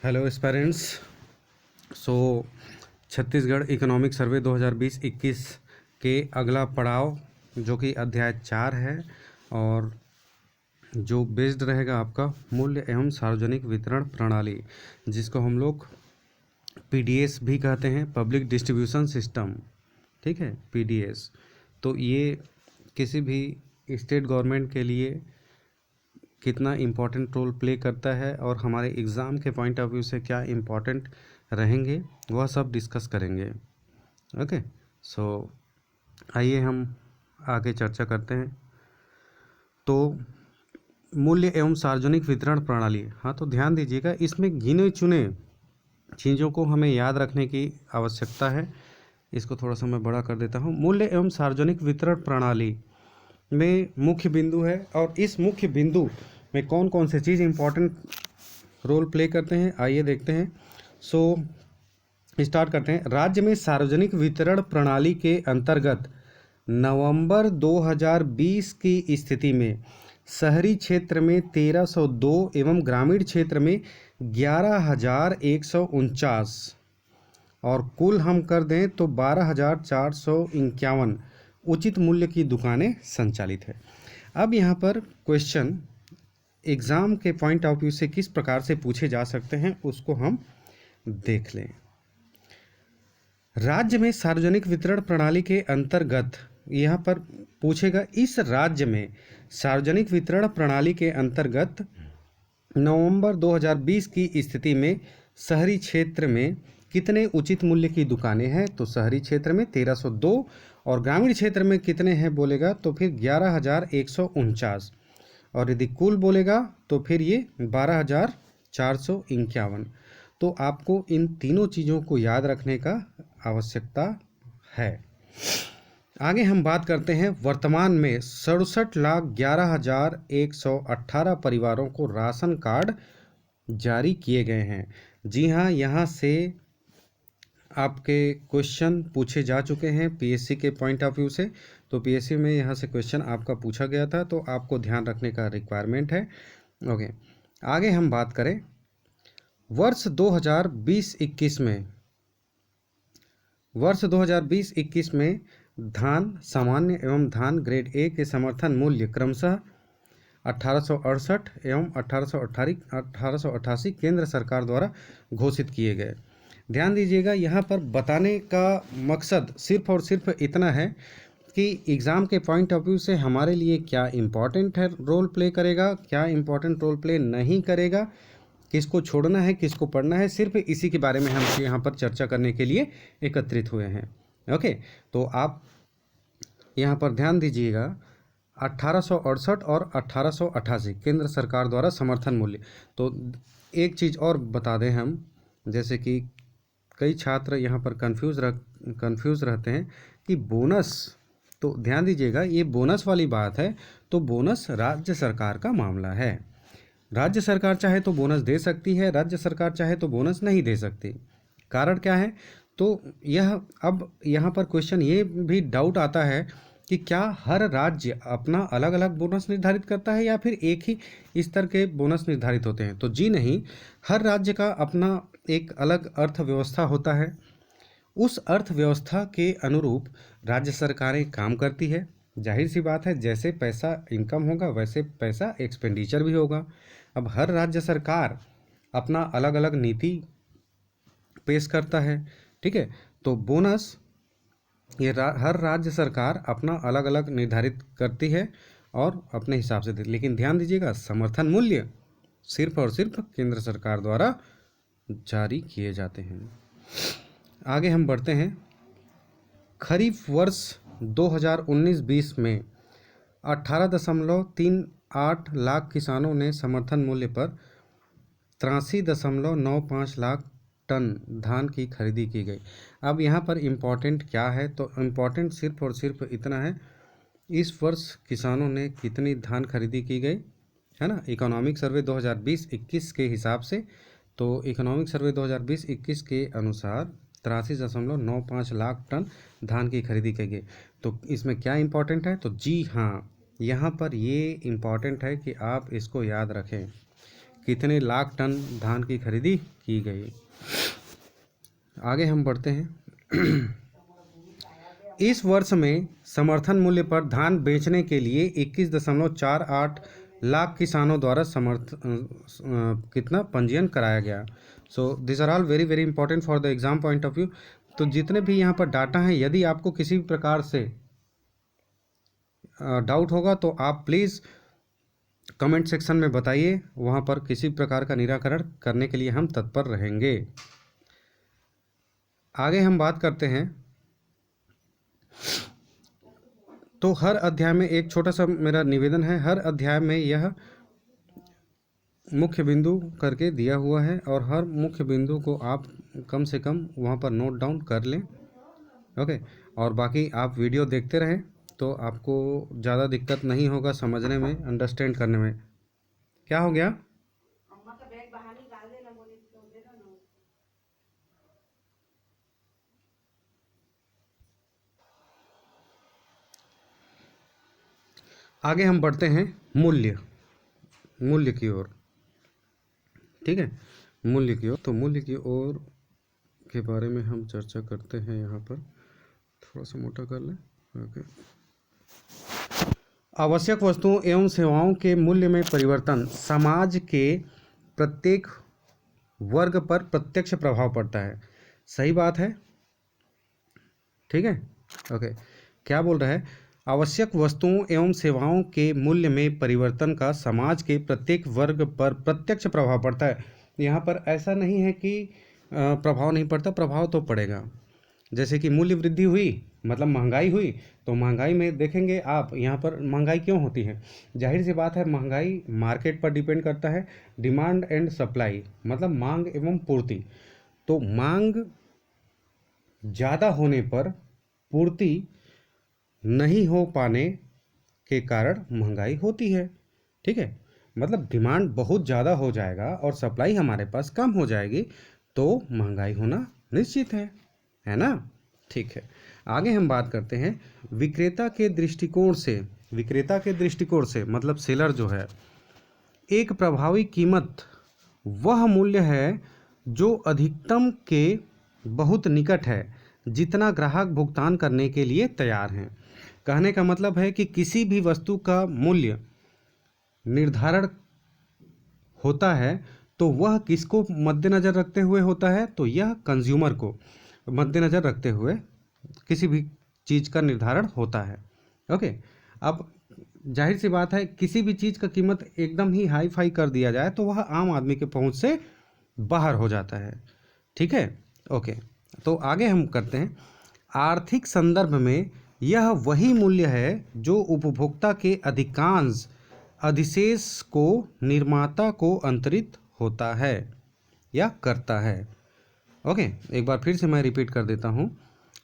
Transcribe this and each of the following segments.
Hello aspirants. So Chhattisgarh economic survey 2020-21 के अगला पड़ाव जो कि अध्याय 4 है और जो बेस्ड रहेगा आपका मूल्य एवं सार्वजनिक वितरण प्रणाली, जिसको हम लोग पीडीएस भी कहते हैं, पब्लिक डिस्ट्रीब्यूशन सिस्टम। ठीक है, पीडीएस। तो ये किसी भी स्टेट गवर्नमेंट के लिए कितना इम्पोर्टेंट रोल प्ले करता है और हमारे एग्ज़ाम के पॉइंट ऑफ व्यू से क्या इम्पोर्टेंट रहेंगे, वह सब डिस्कस करेंगे। ओके, सो आइए हम आगे चर्चा करते हैं। तो मूल्य एवं सार्वजनिक वितरण प्रणाली, हाँ तो ध्यान दीजिएगा, इसमें गिने चुने चीज़ों को हमें याद रखने की आवश्यकता है। इसको थोड़ा सा मैं बड़ा कर देता हूँ। मूल्य एवं सार्वजनिक वितरण प्रणाली में मुख्य बिंदु है और इस मुख्य बिंदु में कौन कौन से चीज़ इंपॉर्टेंट रोल प्ले करते हैं, आइए देखते हैं। सो स्टार्ट करते हैं। राज्य में सार्वजनिक वितरण प्रणाली के अंतर्गत नवंबर 2020 की स्थिति में शहरी क्षेत्र में 1302 एवं ग्रामीण क्षेत्र में 11,149 और कुल हम कर दें तो 12,451 उचित मूल्य की दुकानें संचालित है। अब यहाँ पर क्वेश्चन एग्ज़ाम के पॉइंट ऑफ व्यू से किस प्रकार से पूछे जा सकते हैं उसको हम देख लें। राज्य में सार्वजनिक वितरण प्रणाली के अंतर्गत यहाँ पर पूछेगा, इस राज्य में सार्वजनिक वितरण प्रणाली के अंतर्गत नवंबर 2020 की स्थिति में शहरी क्षेत्र में कितने उचित मूल्य की दुकानें हैं, तो शहरी क्षेत्र में 1302 और ग्रामीण क्षेत्र में कितने हैं बोलेगा तो फिर 11,149 और यदि कुल बोलेगा तो फिर ये 12,451। तो आपको इन तीनों चीज़ों को याद रखने का आवश्यकता है। आगे हम बात करते हैं। वर्तमान में 67,11,118 परिवारों को राशन कार्ड जारी किए गए हैं। जी हाँ, यहाँ से आपके क्वेश्चन पूछे जा चुके हैं पीएससी के पॉइंट ऑफ व्यू से। तो पीएससी में यहाँ से क्वेश्चन आपका पूछा गया था, तो आपको ध्यान रखने का रिक्वायरमेंट है। ओके, आगे हम बात करें। वर्ष 2020-21 में धान सामान्य एवं धान ग्रेड ए के समर्थन मूल्य क्रमशः 1868 एवं 1888 केंद्र सरकार द्वारा घोषित किए गए। ध्यान दीजिएगा, यहाँ पर बताने का मकसद सिर्फ और सिर्फ इतना है कि एग्ज़ाम के पॉइंट ऑफ व्यू से हमारे लिए क्या इम्पोर्टेंट है रोल प्ले करेगा, क्या इम्पोर्टेंट रोल प्ले नहीं करेगा, किसको छोड़ना है, किसको पढ़ना है, सिर्फ इसी के बारे में हम यहाँ पर चर्चा करने के लिए एकत्रित हुए हैं। ओके, तो आप यहाँ पर ध्यान दीजिएगा, 1868 और 1888 केंद्र सरकार द्वारा समर्थन मूल्य। तो एक चीज़ और बता दें हम, जैसे कि कई छात्र यहाँ पर कंफ्यूज रहते हैं कि बोनस, तो ध्यान दीजिएगा ये बोनस वाली बात है, तो बोनस राज्य सरकार का मामला है। राज्य सरकार चाहे तो बोनस दे सकती है, राज्य सरकार चाहे तो बोनस नहीं दे सकती। कारण क्या है, तो यह अब यहाँ पर क्वेश्चन ये भी डाउट आता है कि क्या हर राज्य अपना अलग अलग बोनस निर्धारित करता है या फिर एक ही स्तर के बोनस निर्धारित होते हैं। तो जी नहीं, हर राज्य का अपना एक अलग अर्थव्यवस्था होता है। उस अर्थव्यवस्था के अनुरूप राज्य सरकारें काम करती है। जाहिर सी बात है, जैसे पैसा इनकम होगा वैसे पैसा एक्सपेंडिचर भी होगा। अब हर राज्य सरकार अपना अलग अलग नीति पेश करता है। ठीक है, तो बोनस ये हर राज्य सरकार अपना अलग अलग निर्धारित करती है और अपने हिसाब से देती। लेकिन ध्यान दीजिएगा, समर्थन मूल्य सिर्फ और सिर्फ केंद्र सरकार द्वारा जारी किए जाते हैं। आगे हम बढ़ते हैं। खरीफ वर्ष 2019-20 में 18.38 लाख किसानों ने समर्थन मूल्य पर 83.95 लाख टन धान की खरीदी की गई। अब यहाँ पर इम्पॉर्टेंट क्या है, तो इम्पॉर्टेंट सिर्फ और सिर्फ इतना है, इस वर्ष किसानों ने कितनी धान खरीदी की गई है ना, इकोनॉमिक सर्वे 2020-21 के हिसाब से। तो इकोनॉमिक सर्वे 2020-21 के अनुसार 83.95 लाख टन धान की खरीदी की गई। तो इसमें क्या इम्पोर्टेंट है, तो जी हाँ, यहाँ पर ये इम्पॉर्टेंट है कि आप इसको याद रखें कितने लाख टन धान की खरीदी की गई। आगे हम बढ़ते हैं। इस वर्ष में समर्थन मूल्य पर धान बेचने के लिए 21.48 लाख किसानों द्वारा कितना पंजीयन कराया गया। So this are all very very important for the exam point of view. तो जितने भी यहाँ पर डाटा हैं, यदि आपको किसी भी प्रकार से डाउट होगा तो आप प्लीज़ कमेंट सेक्शन में बताइए, वहाँ पर किसी प्रकार का निराकरण करने के लिए हम तत्पर रहेंगे। आगे हम बात करते हैं। तो हर अध्याय में एक छोटा सा मेरा निवेदन है, हर अध्याय में यह मुख्य बिंदु करके दिया हुआ है और हर मुख्य बिंदु को आप कम से कम वहाँ पर नोट डाउन कर लें। ओके, और बाकी आप वीडियो देखते रहें तो आपको ज़्यादा दिक्कत नहीं होगा समझने में, अंडरस्टैंड करने में। क्या हो गया? आगे हम बढ़ते हैं मूल्य की ओर। ठीक है, मूल्य की ओर। तो मूल्य की ओर के बारे में हम चर्चा करते हैं। यहाँ पर थोड़ा सा मोटा कर लें। ओके, आवश्यक वस्तुओं एवं सेवाओं के मूल्य में परिवर्तन समाज के प्रत्येक वर्ग पर प्रत्यक्ष प्रभाव पड़ता है। सही बात है, ठीक है। ओके, क्या बोल रहा है? आवश्यक वस्तुओं एवं सेवाओं के मूल्य में परिवर्तन का समाज के प्रत्येक वर्ग पर प्रत्यक्ष प्रभाव पड़ता है। यहाँ पर ऐसा नहीं है कि प्रभाव नहीं पड़ता, प्रभाव तो पड़ेगा। जैसे कि मूल्य वृद्धि हुई मतलब महंगाई हुई, तो महंगाई में देखेंगे आप, यहाँ पर महंगाई क्यों होती है? जाहिर सी बात है, महंगाई मार्केट पर डिपेंड करता है। डिमांड एंड सप्लाई मतलब मांग एवं पूर्ति। तो मांग ज़्यादा होने पर पूर्ति नहीं हो पाने के कारण महंगाई होती है। ठीक है, मतलब डिमांड बहुत ज़्यादा हो जाएगा और सप्लाई हमारे पास कम हो जाएगी तो महंगाई होना निश्चित है ना। ठीक है, आगे हम बात करते हैं विक्रेता के दृष्टिकोण से। विक्रेता के दृष्टिकोण से मतलब सेलर जो है, एक प्रभावी कीमत वह मूल्य है जो अधिकतम के बहुत निकट है जितना ग्राहक भुगतान करने के लिए तैयार हैं। कहने का मतलब है कि किसी भी वस्तु का मूल्य निर्धारण होता है तो वह किसको मद्देनज़र रखते हुए होता है? तो यह कंज्यूमर को मद्देनज़र रखते हुए किसी भी चीज़ का निर्धारण होता है। ओके, अब जाहिर सी बात है, किसी भी चीज़ का कीमत एकदम ही हाई फाई कर दिया जाए तो वह आम आदमी के पहुंच से बाहर हो जाता है। ठीक है, ओके। तो आगे हम करते हैं, आर्थिक संदर्भ में यह वही मूल्य है जो उपभोक्ता के अधिकांश अधिशेष को निर्माता को अंतरित होता है या करता है। ओके, एक बार फिर से मैं रिपीट कर देता हूँ।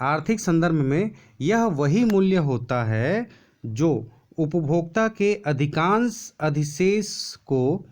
आर्थिक संदर्भ में यह वही मूल्य होता है जो उपभोक्ता के अधिकांश अधिशेष को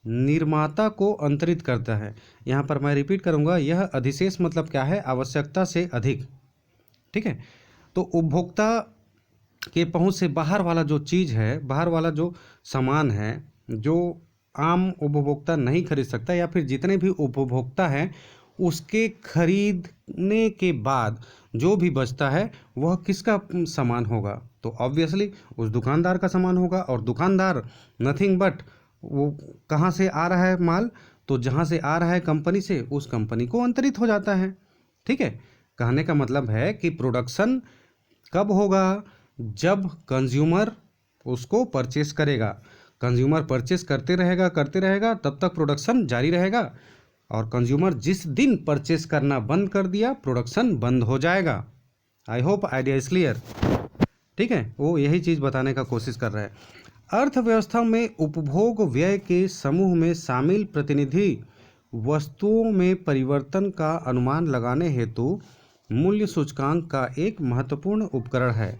निर्माता को अंतरित करता है। यहाँ पर मैं रिपीट करूँगा, यह अधिशेष मतलब क्या है? आवश्यकता से अधिक। ठीक है, तो उपभोक्ता के पहुंच से बाहर वाला जो चीज़ है, बाहर वाला जो सामान है जो आम उपभोक्ता नहीं खरीद सकता, या फिर जितने भी उपभोक्ता हैं उसके खरीदने के बाद जो भी बचता है वह किसका सामान होगा? तो ऑब्वियसली उस दुकानदार का सामान होगा। और दुकानदार नथिंग बट वो कहाँ से आ रहा है माल? तो जहाँ से आ रहा है कंपनी से, उस कंपनी को अंतरित हो जाता है। ठीक है, कहने का मतलब है कि प्रोडक्शन कब होगा? जब कंज्यूमर उसको परचेस करेगा। कंज्यूमर परचेस करते रहेगा तब तक प्रोडक्शन जारी रहेगा, और कंज्यूमर जिस दिन परचेस करना बंद कर दिया, प्रोडक्शन बंद हो जाएगा। I hope idea is clear. ठीक है, वो यही चीज़ बताने का कोशिश कर रहा है। अर्थव्यवस्था में उपभोग व्यय के समूह में शामिल प्रतिनिधि वस्तुओं में परिवर्तन का अनुमान लगाने हेतु मूल्य सूचकांक का एक महत्वपूर्ण उपकरण है।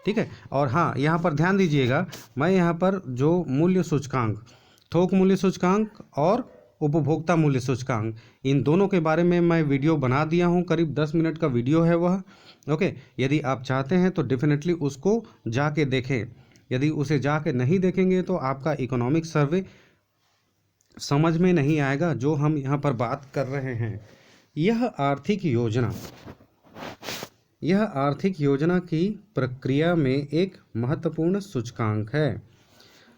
ठीक है, और हाँ, यहाँ पर ध्यान दीजिएगा, मैं यहाँ पर जो मूल्य सूचकांक, थोक मूल्य सूचकांक और उपभोक्ता मूल्य सूचकांक, इन दोनों के बारे में मैं वीडियो बना दिया हूँ। करीब 10 मिनट का वीडियो है वह। ओके, यदि आप चाहते हैं तो डेफिनेटली उसको जाके देखें। यदि उसे जाके नहीं देखेंगे तो आपका इकोनॉमिक सर्वे समझ में नहीं आएगा जो हम यहाँ पर बात कर रहे हैं। यह आर्थिक योजना की प्रक्रिया में एक महत्वपूर्ण सूचकांक है,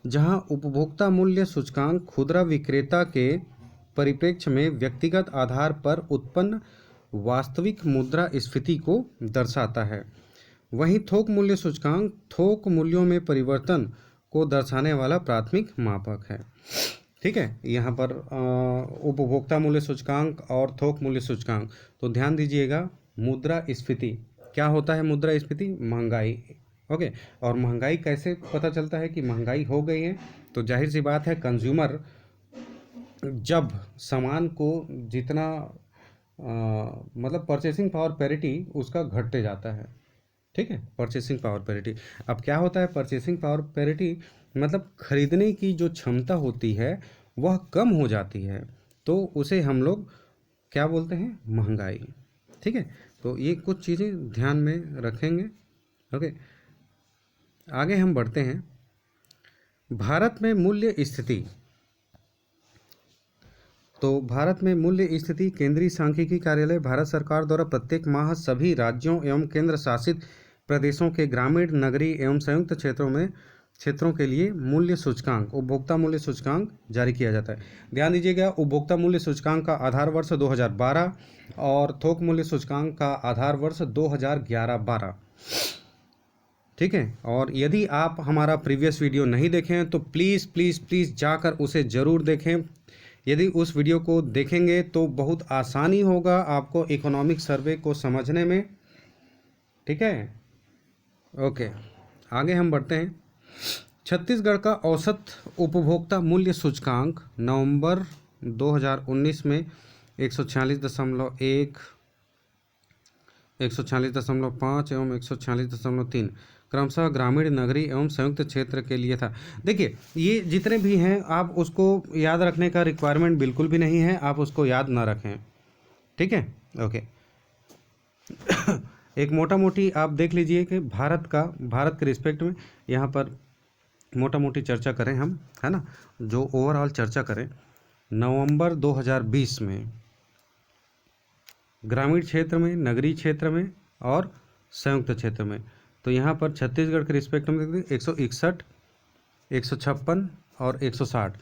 जहां उपभोक्ता मूल्य सूचकांक खुदरा विक्रेता के परिप्रेक्ष्य में व्यक्तिगत आधार पर उत्पन्न वास्तविक मुद्रास्फीति को दर्शाता है। वहीं थोक मूल्य सूचकांक थोक मूल्यों में परिवर्तन को दर्शाने वाला प्राथमिक मापक है। ठीक है, यहाँ पर उपभोक्ता मूल्य सूचकांक और थोक मूल्य सूचकांक। तो ध्यान दीजिएगा, मुद्रास्फीति क्या होता है? मुद्रास्फीति महंगाई। ओके, और महंगाई कैसे पता चलता है कि महंगाई हो गई है? तो जाहिर सी बात है, कंज्यूमर जब सामान को जितना मतलब परचेसिंग पावर पैरिटी उसका घटते जाता है। ठीक है, परचेसिंग पावर पैरिटी। अब क्या होता है परचेसिंग पावर पैरिटी? मतलब खरीदने की जो क्षमता होती है वह कम हो जाती है, तो उसे हम लोग क्या बोलते हैं? महंगाई। ठीक है, तो ये कुछ चीज़ें ध्यान में रखेंगे। ओके, आगे हम बढ़ते हैं। भारत में मूल्य स्थिति। तो भारत में मूल्य स्थिति केंद्रीय सांख्यिकी कार्यालय भारत सरकार द्वारा प्रत्येक माह सभी राज्यों एवं केंद्र शासित प्रदेशों के ग्रामीण, नगरीय एवं संयुक्त क्षेत्रों के लिए मूल्य सूचकांक, उपभोक्ता मूल्य सूचकांक जारी किया जाता है। ध्यान दीजिएगा, उपभोक्ता मूल्य सूचकांक का आधार वर्ष 2012 और थोक मूल्य सूचकांक का आधार वर्ष 2011-12। ठीक है, और यदि आप हमारा प्रीवियस वीडियो नहीं देखे हैं तो प्लीज़ प्लीज़ प्लीज़ जाकर उसे ज़रूर देखें। यदि उस वीडियो को देखेंगे तो बहुत आसानी होगा आपको इकोनॉमिक सर्वे को समझने में। ठीक है, ओके, आगे हम बढ़ते हैं। छत्तीसगढ़ का औसत उपभोक्ता मूल्य सूचकांक नवंबर 2019 में 146.1, 146.5 एवं 146.3 क्रमशः ग्रामीण, नगरीय एवं संयुक्त क्षेत्र के लिए था। देखिए, ये जितने भी हैं आप उसको याद रखने का रिक्वायरमेंट बिल्कुल भी नहीं है, आप उसको याद ना रखें। ठीक है, ओके। एक मोटा मोटी आप देख लीजिए कि भारत के रिस्पेक्ट में यहाँ पर मोटा मोटी चर्चा करें हम, है ना, जो ओवरऑल चर्चा करें। नवंबर 2020 में ग्रामीण क्षेत्र में, नगरीय क्षेत्र में और संयुक्त क्षेत्र में, तो यहाँ पर छत्तीसगढ़ के रिस्पेक्ट में देखते 161, 156 और 160।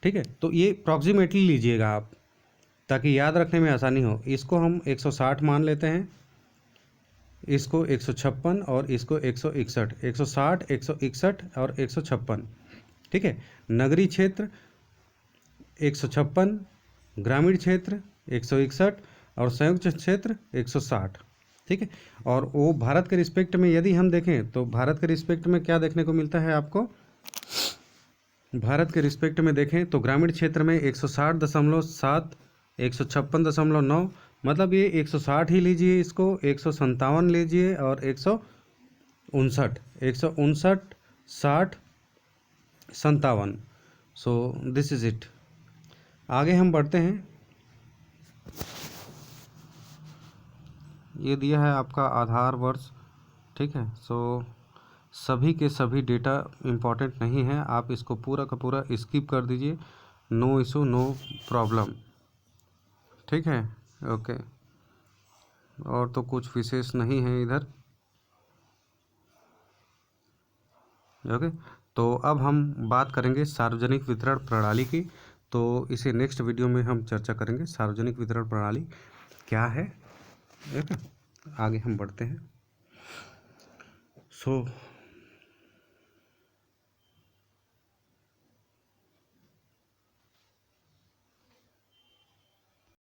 ठीक है, तो ये अप्रॉक्सीमेटली लीजिएगा आप ताकि याद रखने में आसानी हो। इसको हम 160 मान लेते हैं, इसको 156 और इसको 161, 160, 161 और 156। ठीक है, नगरीय क्षेत्र 156, ग्रामीण क्षेत्र 161 और संयुक्त क्षेत्र 160। ठीक है, और वो भारत के रिस्पेक्ट में यदि हम देखें तो भारत के रिस्पेक्ट में क्या देखने को मिलता है आपको? भारत के रिस्पेक्ट में देखें तो ग्रामीण क्षेत्र में 160.7, 156.9, मतलब ये 160 ही लीजिए, इसको 157 लीजिए और 159, 159, 60, 57। So this is it. आगे हम बढ़ते हैं। ये दिया है आपका आधार वर्ष। ठीक है, सो सभी के सभी डेटा इम्पॉर्टेंट नहीं है, आप इसको पूरा का पूरा स्किप कर दीजिए। No issue, no problem. ठीक है, ओके, और तो कुछ विशेष नहीं है इधर। ओके, तो अब हम बात करेंगे सार्वजनिक वितरण प्रणाली की। तो इसे नेक्स्ट वीडियो में हम चर्चा करेंगे, सार्वजनिक वितरण प्रणाली क्या है। ओके, आगे हम बढ़ते हैं। सो